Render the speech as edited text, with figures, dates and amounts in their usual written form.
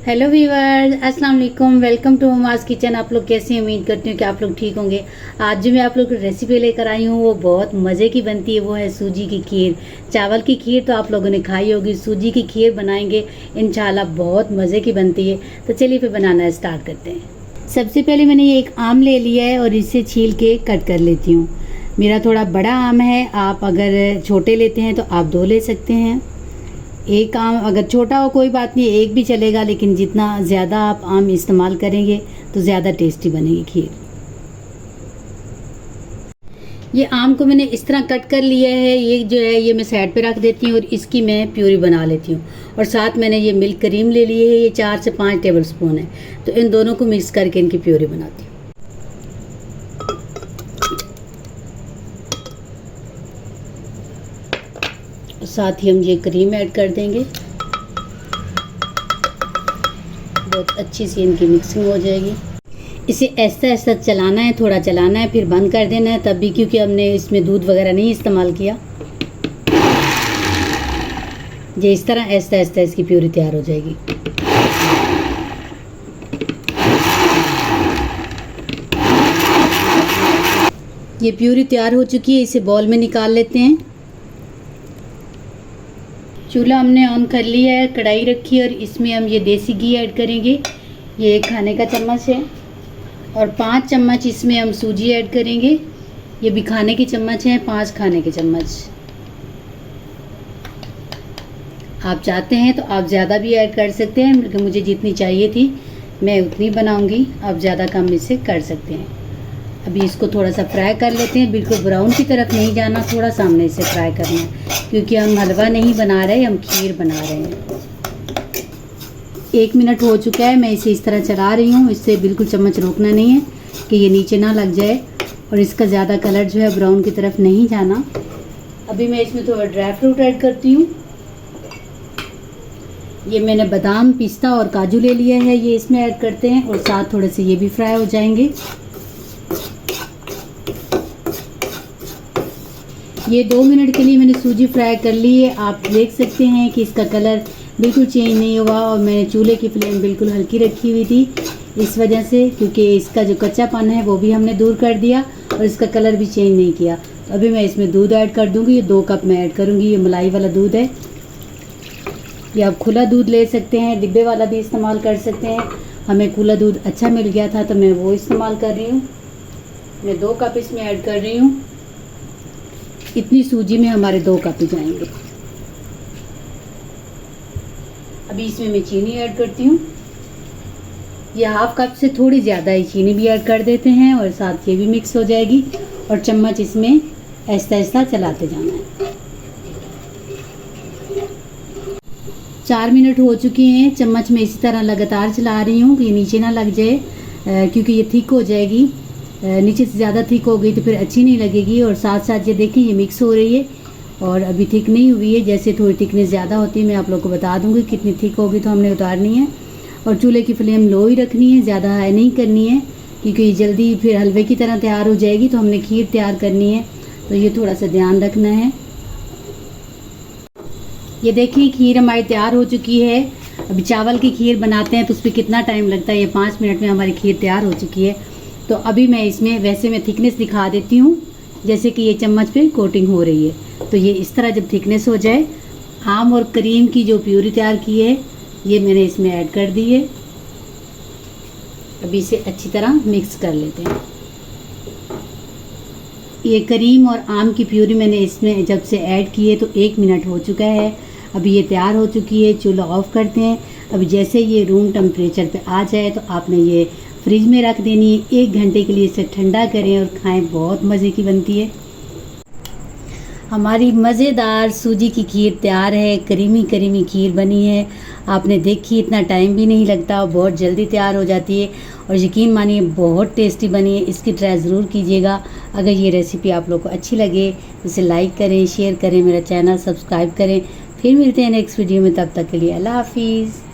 Hello viewers, अस्सलाम वालेकुम। Welcome to mama's kitchen. आप लोग कैसे हैं? उम्मीद करती हूँ कि आप लोग ठीक होंगे। आज जो मैं आप लोग को रेसिपी लेकर आई हूँ वो बहुत मज़े की बनती है। वो है सूजी की खीर। चावल की खीर तो आप लोगों ने खाई होगी, सूजी की खीर बनाएंगे इंशाल्लाह, बहुत मज़े की बनती है। तो चलिए फिर बनाना स्टार्ट करते हैं। सबसे पहले मैंने ये एक आम ले लिया है और इसे छील के कट कर लेती हूँ। मेरा थोड़ा बड़ा आम है, आप अगर छोटे लेते हैं तो आप 2 ले सकते हैं। एक आम अगर छोटा हो कोई बात नहीं, एक भी चलेगा, लेकिन जितना ज़्यादा आप आम इस्तेमाल करेंगे तो ज़्यादा टेस्टी बनेगी खीर। ये आम को मैंने इस तरह कट कर लिया है। ये जो है ये मैं साइड पे रख देती हूँ और इसकी मैं प्यूरी बना लेती हूँ। और साथ मैंने ये मिल्क क्रीम ले ली है, ये 4 से 5 टेबल स्पून है। तो इन दोनों को मिक्स करके इनकी प्यूरी बनाती हूँ। साथ ही हम ये क्रीम ऐड कर देंगे। बहुत अच्छी सी इनकी मिक्सिंग हो जाएगी। इसे ऐसा ऐसा चलाना है, थोड़ा चलाना है, फिर बंद कर देना है तब भी, क्योंकि हमने इसमें दूध वगैरह नहीं इस्तेमाल किया। ये इस तरह ऐसा ऐसा इसकी प्यूरी तैयार हो जाएगी। ये प्यूरी तैयार हो चुकी है, इसे बॉल में निकाल लेते हैं। चूल्हा हमने ऑन कर लिया है, कढ़ाई रखी है और इसमें हम ये देसी घी ऐड करेंगे। ये 1 खाने का चम्मच है और 5 चम्मच इसमें हम सूजी ऐड करेंगे। ये भी खाने के चम्मच हैं, 5 खाने के चम्मच। आप चाहते हैं तो आप ज़्यादा भी ऐड कर सकते हैं, लेकिन मुझे जितनी चाहिए थी मैं उतनी बनाऊंगी। आप ज़्यादा कम इससे कर सकते हैं। अभी इसको थोड़ा सा फ्राई कर लेते हैं। बिल्कुल ब्राउन की तरफ नहीं जाना, थोड़ा सामने से फ्राई करना है, क्योंकि हम हलवा नहीं बना रहे, हम खीर बना रहे हैं। 1 मिनट हो चुका है, मैं इसे इस तरह चला रही हूँ। इससे बिल्कुल चम्मच रोकना नहीं है कि ये नीचे ना लग जाए, और इसका ज़्यादा कलर जो है ब्राउन की तरफ नहीं जाना। अभी मैं इसमें थोड़ा ड्राई फ्रूट ऐड करती हूँ। ये मैंने बादाम, पिस्ता और काजू ले लिया है, ये इसमें ऐड करते हैं और साथ थोड़े से ये भी फ्राई हो जाएंगे। ये 2 मिनट के लिए मैंने सूजी फ्राई कर ली है। आप देख सकते हैं कि इसका कलर बिल्कुल चेंज नहीं हुआ, और मैंने चूल्हे की फ्लेम बिल्कुल हल्की रखी हुई थी इस वजह से, क्योंकि इसका जो कच्चापन है वो भी हमने दूर कर दिया और इसका कलर भी चेंज नहीं किया। तो अभी मैं इसमें दूध ऐड कर दूंगी। ये 2 कप मैं ऐड करूंगी। ये मलाई वाला दूध है, या आप खुला दूध ले सकते हैं, डिब्बे वाला भी इस्तेमाल कर सकते हैं। हमें खुला दूध अच्छा मिल गया था तो मैं वो इस्तेमाल कर रही हूँ। मैं 2 कप इसमें ऐड कर रही हूँ। इतनी सूजी में हमारे 2 कप ही जाएंगे। अभी इसमें मैं चीनी ऐड करती हूँ। ये 1/2 कप से थोड़ी ज़्यादा ही चीनी भी ऐड कर देते हैं, और साथ ये भी मिक्स हो जाएगी। और चम्मच इसमें ऐसा ऐसा चलाते जाना है। 4 मिनट हो चुके हैं। चम्मच में इसी तरह लगातार चला रही हूँ कि ये नीचे ना लग जाए, क्योंकि ये थिक हो जाएगी। नीचे से ज़्यादा थिक हो गई तो फिर अच्छी नहीं लगेगी। और साथ साथ ये देखें ये मिक्स हो रही है और अभी थिक नहीं हुई है। जैसे थोड़ी थिकनेस ज़्यादा होती है मैं आप लोगों को बता दूंगी कितनी थिक होगी, तो हमने उतारनी है। और चूल्हे की फ्लेम लो ही रखनी है, ज़्यादा हाई नहीं करनी है, क्योंकि जल्दी फिर हलवे की तरह तैयार हो जाएगी। तो हमने खीर तैयार करनी है, तो ये थोड़ा सा ध्यान रखना है। ये देखिए खीर हमारी तैयार हो चुकी है। अभी चावल की खीर बनाते हैं तो उस पर कितना टाइम लगता है, ये 5 मिनट में हमारी खीर तैयार हो चुकी है। तो अभी मैं इसमें वैसे मैं थिकनेस दिखा देती हूँ, जैसे कि ये चम्मच पे कोटिंग हो रही है। तो ये इस तरह जब थिकनेस हो जाए, आम और क्रीम की जो प्यूरी तैयार की है ये मैंने इसमें ऐड कर दी है। अभी इसे अच्छी तरह मिक्स कर लेते हैं। ये क्रीम और आम की प्यूरी मैंने इसमें जब से ऐड की है तो 1 मिनट हो चुका है। अभी ये तैयार हो चुकी है। चूल्हा ऑफ करते हैं। अभी जैसे ये रूम टेम्परेचर पे आ जाए तो आपने ये फ्रिज में रख देनी है। 1 घंटे के लिए इसे ठंडा करें और खाएं, बहुत मज़े की बनती है। हमारी मज़ेदार सूजी की खीर तैयार है। करीमी करीमी खीर बनी है। आपने देखी, इतना टाइम भी नहीं लगता और बहुत जल्दी तैयार हो जाती है। और यकीन मानिए बहुत टेस्टी बनी है। इसकी ट्राई ज़रूर कीजिएगा। अगर ये रेसिपी आप लोग को अच्छी लगे तो इसे लाइक करें, शेयर करें, मेरा चैनल सब्सक्राइब करें। फिर मिलते हैं नेक्स्ट वीडियो में, तब तक के लिए अल्लाह हाफिज़।